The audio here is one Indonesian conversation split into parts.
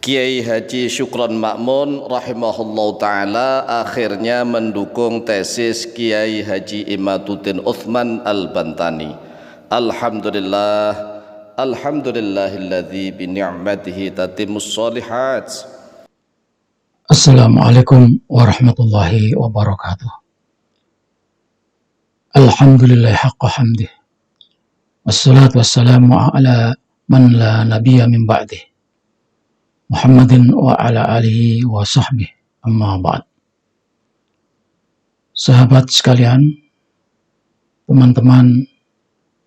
Kiai Haji Syukron Makmun rahimahullah ta'ala akhirnya mendukung tesis Kiai Haji Imaduddin Utsman Al-Bantani. Alhamdulillah, alhamdulillahilladzi bi ni'matihi tatimmus shalihat. Assalamualaikum warahmatullahi wabarakatuh. Alhamdulillah haqqa hamdih. Wassalatu wassalamu ala man la nabiyya min ba'dih. Muhammadin wa ala alihi wa sahbihi, amma ba'd. Sahabat sekalian, teman-teman,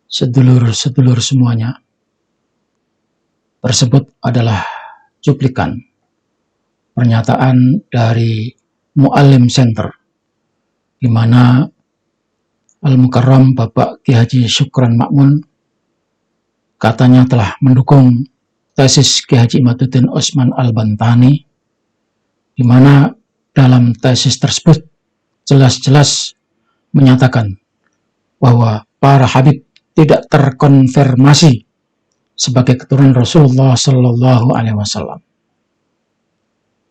sedulur-sedulur semuanya, tersebut adalah cuplikan pernyataan dari Muallim Center, di mana Al-Mukarram Bapak Kiai Haji Syukron Makmun katanya telah mendukung tesis Kiai Haji Imaduddin Utsman Al-Bantani, di mana dalam tesis tersebut jelas-jelas menyatakan bahwa para habib tidak terkonfirmasi sebagai keturunan Rasulullah Sallallahu Alaihi Wasallam.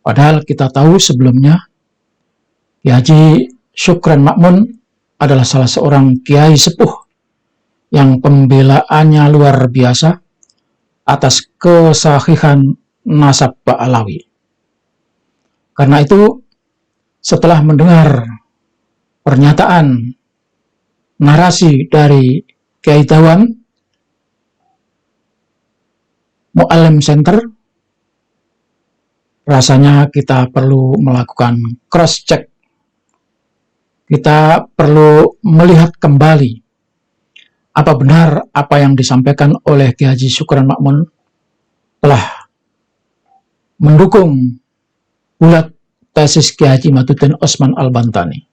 Padahal kita tahu sebelumnya Kiai Haji Syukron Makmun adalah salah seorang kiai sepuh yang pembelaannya luar biasa atas kesahihan nasab Ba'alawi. Karena itu, setelah mendengar pernyataan narasi dari Kiai Dawam, Muallim Center, rasanya kita perlu melakukan cross check. Kita perlu melihat kembali apa benar apa yang disampaikan oleh Kiai Haji Syukron Makmun telah mendukung bulat tesis Kiai Haji Imaduddin Utsman Al-Bantani.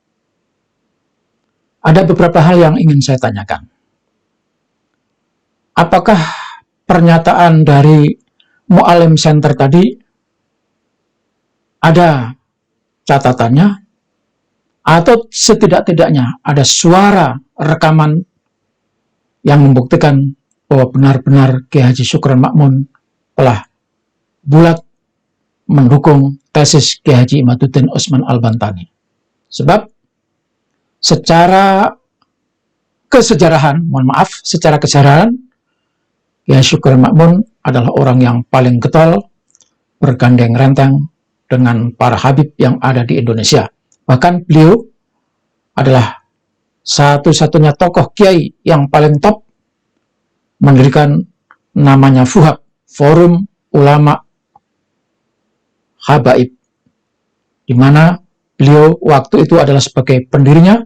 Ada beberapa hal yang ingin saya tanyakan. Apakah pernyataan dari Muallim Center tadi ada catatannya, atau setidak-tidaknya ada suara rekaman yang membuktikan bahwa benar-benar Kiai Haji Syukron Makmun telah bulat mendukung tesis Kiai Haji Imaduddin Utsman Al-Bantani. Sebab secara kesejarahan, secara kesejarahan, Kiai Syukron Makmun adalah orang yang paling getol bergandeng renteng dengan para habib yang ada di Indonesia. Bahkan beliau adalah satu-satunya tokoh kiai yang paling top mendirikan namanya FUHAB, Forum Ulama Habaib, di mana beliau waktu itu adalah sebagai pendirinya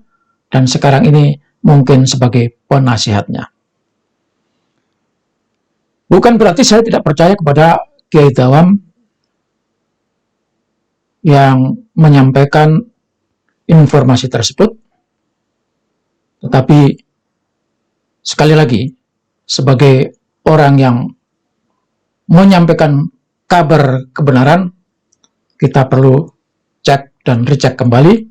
dan sekarang ini mungkin sebagai penasihatnya. Bukan berarti saya tidak percaya kepada Kiai Dawam yang menyampaikan informasi tersebut, tetapi sekali lagi, sebagai orang yang menyampaikan kabar kebenaran, kita perlu cek dan recheck kembali.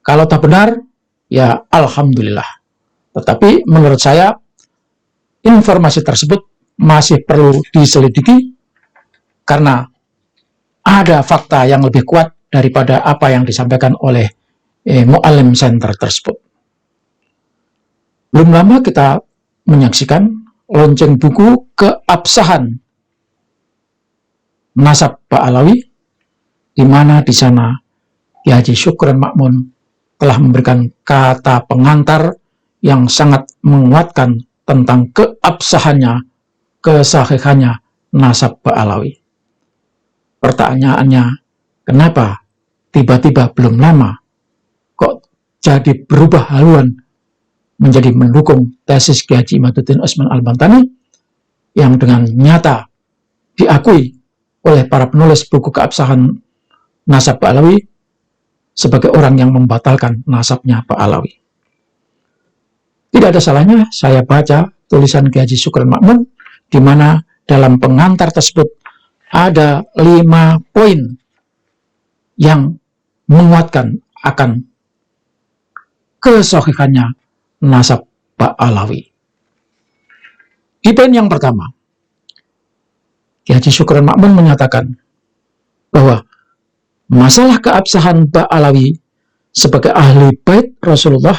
Kalau tak benar, ya alhamdulillah. Tetapi menurut saya, informasi tersebut masih perlu diselidiki karena ada fakta yang lebih kuat daripada apa yang disampaikan oleh Muallim Center tersebut. Belum lama kita menyaksikan lonceng buku keabsahan nasab Ba'alawi, di mana di sana Kiai Haji Syukron Makmun telah memberikan kata pengantar yang sangat menguatkan tentang keabsahannya, kesahihannya nasab Ba'alawi. Pertanyaannya, kenapa tiba-tiba belum lama kok jadi berubah haluan menjadi mendukung tesis Kiai Haji Imaduddin Utsman Al-Bantani yang dengan nyata diakui oleh para penulis buku keabsahan nasab Ba'alawi sebagai orang yang membatalkan nasabnya Ba'alawi. Tidak ada salahnya saya baca tulisan Kiai Haji Syukron Makmun, di mana dalam pengantar tersebut ada 5 poin yang menguatkan akan kesahihannya nasab Ba'alawi. Di poin yang pertama, Ki Haji Syukron Ma'mun menyatakan bahwa masalah keabsahan Ba'alawi sebagai ahli bait Rasulullah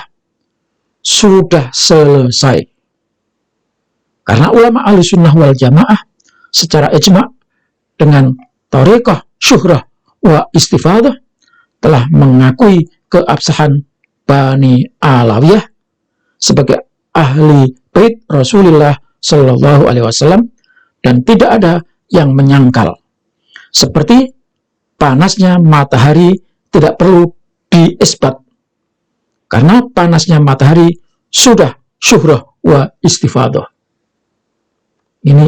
sudah selesai. Karena ulama ahli sunnah wal jamaah secara ijma' dengan thariqah syuhrah wa istifadah telah mengakui keabsahan Bani Alawiyah sebagai ahli bait Rasulullah Shallallahu Alaihi Wasallam, dan tidak ada yang menyangkal. Seperti panasnya matahari tidak perlu diisbat, karena panasnya matahari sudah syuhrah wa istifadah. Ini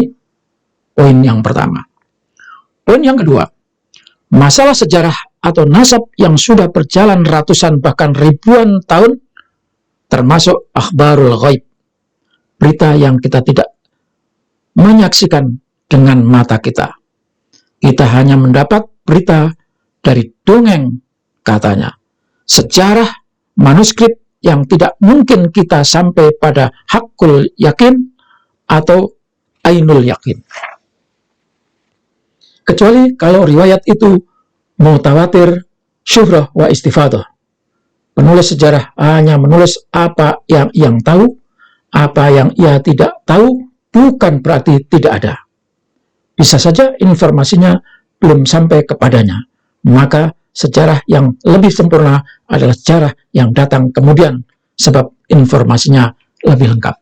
poin yang pertama. Poin yang kedua, masalah sejarah atau nasab yang sudah berjalan ratusan bahkan ribuan tahun, termasuk akhbarul ghaib, berita yang kita tidak menyaksikan dengan mata kita. Kita hanya mendapat berita dari dongeng katanya. Sejarah manuskrip yang tidak mungkin kita sampai pada hakul yakin atau ainul yakin. Kecuali kalau riwayat itu mutawatir, syuhrah wa istifadah. Penulis sejarah hanya menulis apa yang ia tahu, apa yang ia tidak tahu bukan berarti tidak ada. Bisa saja informasinya belum sampai kepadanya. Maka sejarah yang lebih sempurna adalah sejarah yang datang kemudian, sebab informasinya lebih lengkap.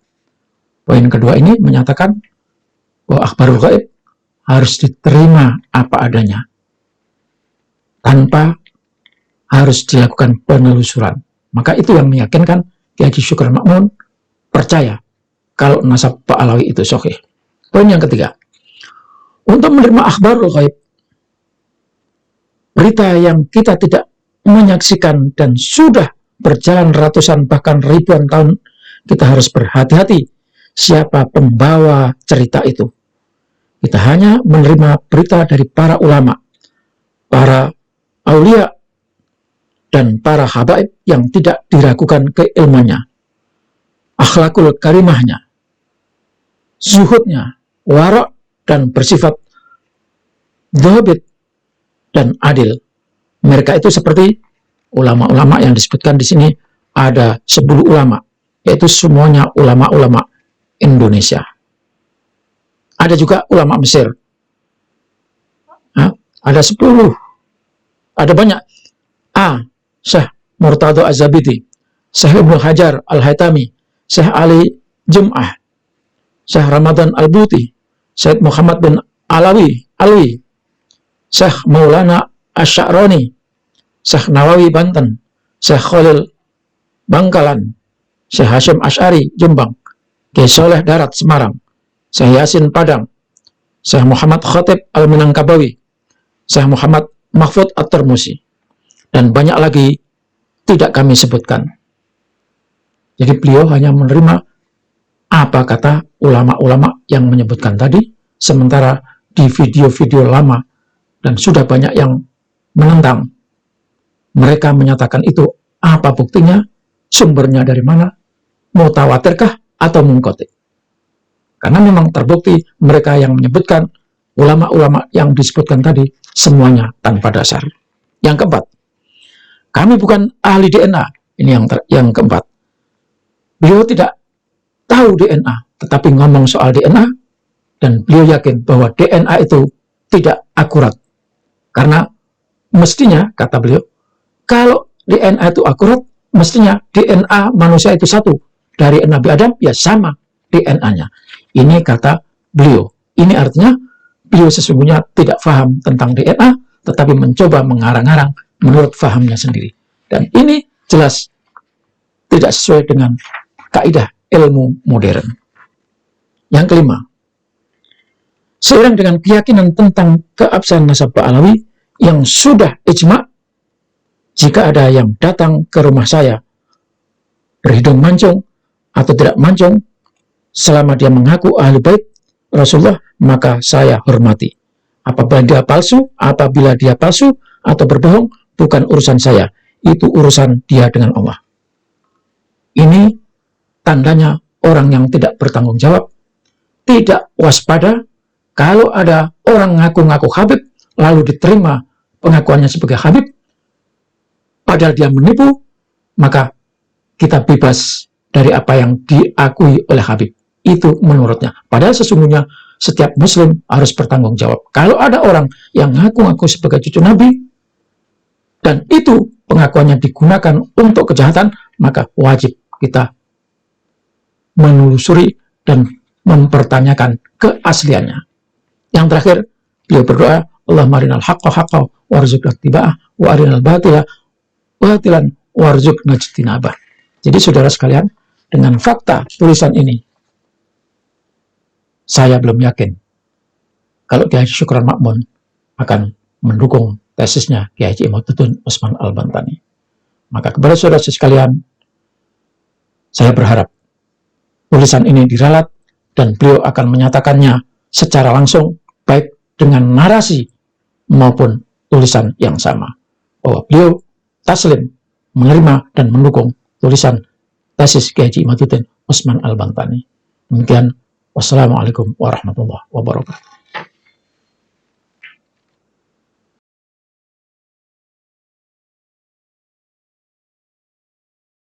Poin kedua ini menyatakan bahwa akhbarul ghaib harus diterima apa adanya, tanpa harus dilakukan penelusuran. Maka itu yang meyakinkan Ki Haji Syukron Ma'mun percaya kalau nasab Ba'alawi itu sahih. Poin yang ketiga, untuk menerima akhbarul ghaib, berita yang kita tidak menyaksikan dan sudah berjalan ratusan bahkan ribuan tahun, kita harus berhati-hati siapa pembawa cerita itu. Kita hanya menerima berita dari para ulama, para aulia, dan para habaib yang tidak diragukan keilmuannya, akhlakul karimahnya, zuhudnya, wara' dan bersifat dhabit dan adil. Mereka itu seperti ulama-ulama yang disebutkan di sini, ada 10 ulama, yaitu semuanya ulama-ulama Indonesia. Ada juga ulama Mesir. Ada 10. Ada banyak. Syekh Murtado Az-Zabidi, Syekh Ibnu Hajar Al-Haytami, Syekh Ali Jum'ah, Syekh Ramadan Al-Buti, Syekh Muhammad bin Alwi, Syekh Maulana Asy-Sya'rani, Syekh Nawawi Banten, Syekh Khalil Bangkalan, Syekh Hashim Asy'ari Jombang, Kiai Soleh Darat Semarang, Syekh Yasin Padang, Syekh Muhammad Khatib Al-Minangkabawi, Syekh Muhammad Mahfud At-Tirmuzi, dan banyak lagi tidak kami sebutkan. Jadi beliau hanya menerima apa kata ulama-ulama yang menyebutkan tadi, sementara di video-video lama dan sudah banyak yang menentang. Mereka menyatakan itu apa buktinya, sumbernya dari mana, mutawatirkah atau munqati'. Karena memang terbukti mereka yang menyebutkan, ulama-ulama yang disebutkan tadi semuanya tanpa dasar. Yang keempat, kami bukan ahli DNA. Ini yang keempat. Beliau tidak tahu DNA, tetapi ngomong soal DNA, dan beliau yakin bahwa DNA itu tidak akurat. Karena mestinya, kata beliau, kalau DNA itu akurat, mestinya DNA manusia itu satu. Dari Nabi Adam, ya sama DNA-nya. Ini kata beliau. Ini artinya beliau sesungguhnya tidak paham tentang DNA, tetapi mencoba mengarang-arang menurut fahamnya sendiri. Dan ini jelas tidak sesuai dengan kaidah ilmu modern. Yang kelima, seiring dengan keyakinan tentang keabsahan nasab Ba'alawi yang sudah ijma', jika ada yang datang ke rumah saya berhidung mancung atau tidak mancung, selama dia mengaku ahli bait Rasulullah, maka saya hormati. Apabila dia palsu atau berbohong, bukan urusan saya, itu urusan dia dengan Allah. Ini tandanya orang yang tidak bertanggung jawab, tidak waspada, kalau ada orang ngaku-ngaku Habib, lalu diterima pengakuannya sebagai Habib, padahal dia menipu, maka kita bebas dari apa yang diakui oleh Habib. Itu menurutnya. Padahal sesungguhnya setiap Muslim harus bertanggung jawab. Kalau ada orang yang ngaku-ngaku sebagai cucu Nabi, dan itu pengakuannya digunakan untuk kejahatan, maka wajib kita menelusuri dan mempertanyakan keasliannya. Yang terakhir, beliau berdoa, Allahumma arinal haqqa haqqa warzuqna ittiba'ah wa arinal batila batilan warzuqna ijtinabah. Jadi saudara sekalian, dengan fakta tulisan ini, saya belum yakin kalau Kiai Haji Syukran Ma'mun akan mendukung tesisnya Kiai Haji Imaduddin Utsman Al-Bantani. Maka kepada saudara sekalian, saya berharap tulisan ini diralat dan beliau akan menyatakannya secara langsung, baik dengan narasi maupun tulisan yang sama, bahwa beliau taslim menerima dan mendukung tulisan tesis Kiai Haji Imaduddin Utsman Al-Bantani. Demikian, wassalamualaikum warahmatullahi wabarakatuh.